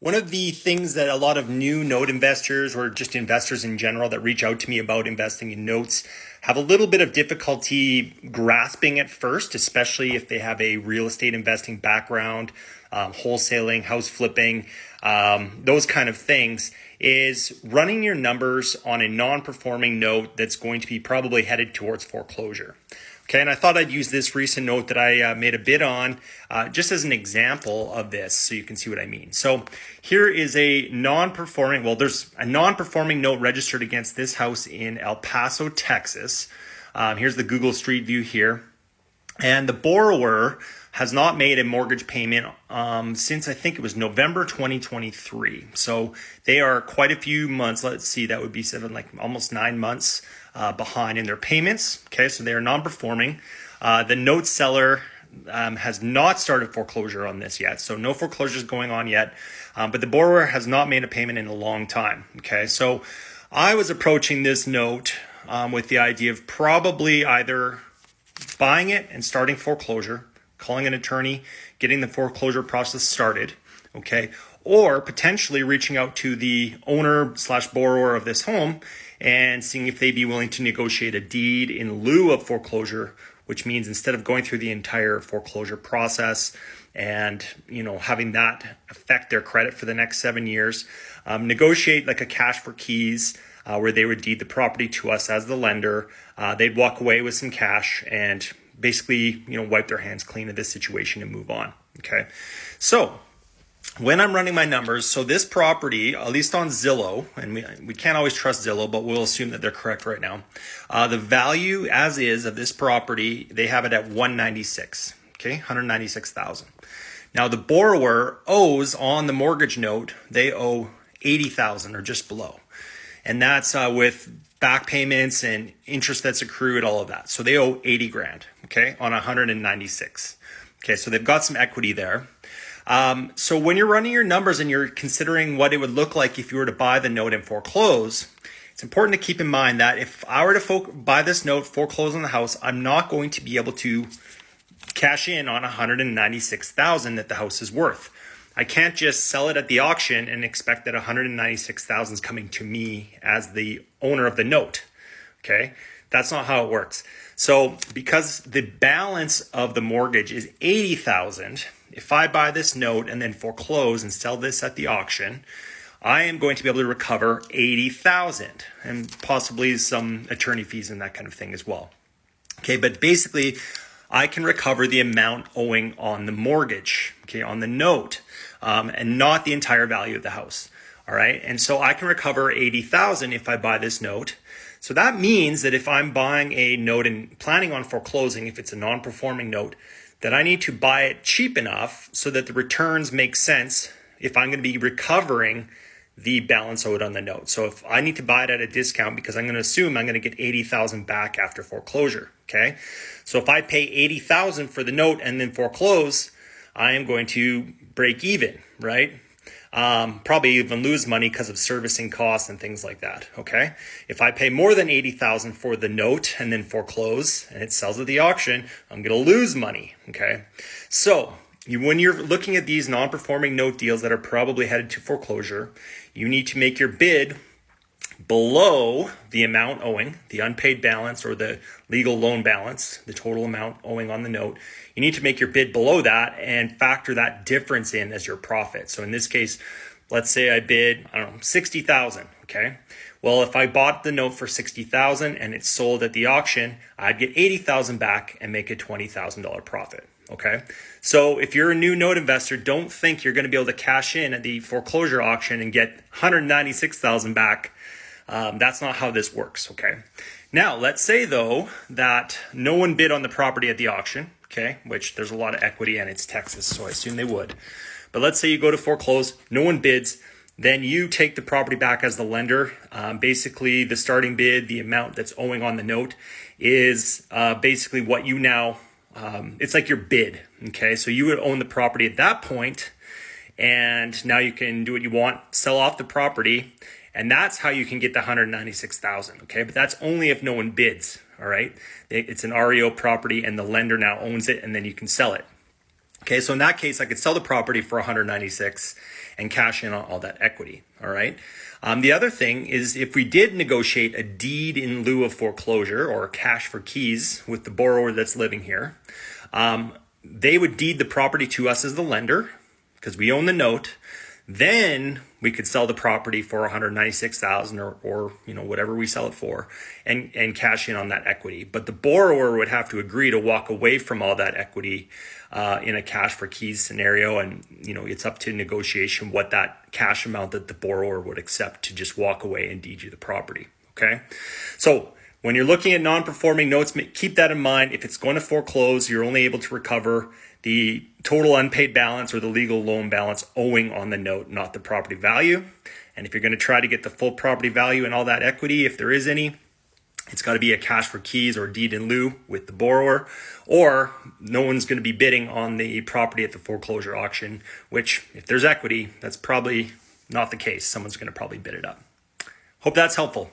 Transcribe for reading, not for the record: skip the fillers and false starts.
One of the things that a lot of new note investors or just investors in general that reach out to me about investing in notes have a little bit of difficulty grasping at first, especially if they have a real estate investing background, wholesaling, house flipping, those kind of things, is running your numbers on a non-performing note that's going to be probably headed towards foreclosure. Okay, and I thought I'd use this recent note that I made a bid on just as an example of this so you can see what I mean. So here is a non-performing, there's a non-performing note registered against this house in El Paso, Texas. Here's the Google Street View here. And the borrower has not made a mortgage payment since I think it was November 2023. So they are quite a few months. Let's see, that would be almost 9 months behind in their payments. Okay, so they are non-performing. The note seller has not started foreclosure on this yet. So no foreclosure is going on yet. But the borrower has not made a payment in a long time. Okay, so I was approaching this note with the idea of probably either buying it and starting foreclosure, calling an attorney, getting the foreclosure process started, okay, or potentially reaching out to the owner/borrower of this home and seeing if they'd be willing to negotiate a deed in lieu of foreclosure, which means instead of going through the entire foreclosure process and having that affect their credit for the next 7 years, negotiate like a cash for keys where they would deed the property to us as the lender. They'd walk away with some cash and basically, wipe their hands clean of this situation and move on. Okay. So when I'm running my numbers, so this property, at least on Zillow, and we can't always trust Zillow, but we'll assume that they're correct right now. The value as is of this property, they have it at 196. Okay. 196,000. Now the borrower owes on the mortgage note, they owe 80,000 or just below. And that's with back payments and interest that's accrued, all of that. So they owe 80 grand, okay, on 196. Okay, so they've got some equity there. So when you're running your numbers and you're considering what it would look like if you were to buy the note and foreclose, it's important to keep in mind that if I were to buy this note, foreclose on the house, I'm not going to be able to cash in on 196,000 that the house is worth. I can't just sell it at the auction and expect that 196,000 is coming to me as the owner of the note. Okay, that's not how it works. So because the balance of the mortgage is 80,000, if I buy this note and then foreclose and sell this at the auction, I am going to be able to recover 80,000 and possibly some attorney fees and that kind of thing as well. Okay, but basically I can recover the amount owing on the mortgage, okay, on the note, and not the entire value of the house. All right. And so I can recover 80,000 if I buy this note. So that means that if I'm buying a note and planning on foreclosing, if it's a non-performing note, that I need to buy it cheap enough so that the returns make sense if I'm going to be recovering the balance owed on the note. So if I need to buy it at a discount because I'm going to assume I'm going to get 80,000 back after foreclosure. Okay. So if I pay 80,000 for the note and then foreclose, I am going to break even, right? Probably even lose money because of servicing costs and things like that. Okay. If I pay more than 80,000 for the note and then foreclose and it sells at the auction, I'm going to lose money. Okay. So when you're looking at these non-performing note deals that are probably headed to foreclosure, you need to make your bid below the amount owing, the unpaid balance or the legal loan balance, the total amount owing on the note. You need to make your bid below that and factor that difference in as your profit. So in this case, let's say I bid, 60,000. Okay. Well, if I bought the note for 60,000 and it's sold at the auction, I'd get 80,000 back and make a $20,000 profit. Okay. So if you're a new note investor, don't think you're going to be able to cash in at the foreclosure auction and get 196,000 back. That's not how this works. Okay. Now let's say though that no one bid on the property at the auction. Okay. Which there's a lot of equity and it's Texas, so I assume they would. But let's say you go to foreclose, no one bids, then you take the property back as the lender. Basically the starting bid, the amount that's owing on the note is basically what you now, it's like your bid. Okay. So you would own the property at that point, and now you can do what you want, sell off the property. And that's how you can get the 196,000. Okay. But that's only if no one bids. All right. It's an REO property and the lender now owns it and then you can sell it. Okay, so in that case, I could sell the property for 196 and cash in on all that equity. All right. The other thing is if we did negotiate a deed in lieu of foreclosure or cash for keys with the borrower that's living here, they would deed the property to us as the lender because we own the note. Then we could sell the property for 196,000 or whatever we sell it for and cash in on that equity. But the borrower would have to agree to walk away from all that equity in a cash for keys scenario. And, it's up to negotiation what that cash amount that the borrower would accept to just walk away and deed you the property. Okay. So when you're looking at non-performing notes, keep that in mind. If it's going to foreclose, you're only able to recover the total unpaid balance or the legal loan balance owing on the note, not the property value. And if you're going to try to get the full property value and all that equity, if there is any, it's got to be a cash for keys or deed in lieu with the borrower, or no one's going to be bidding on the property at the foreclosure auction, which if there's equity, that's probably not the case. Someone's going to probably bid it up. Hope that's helpful.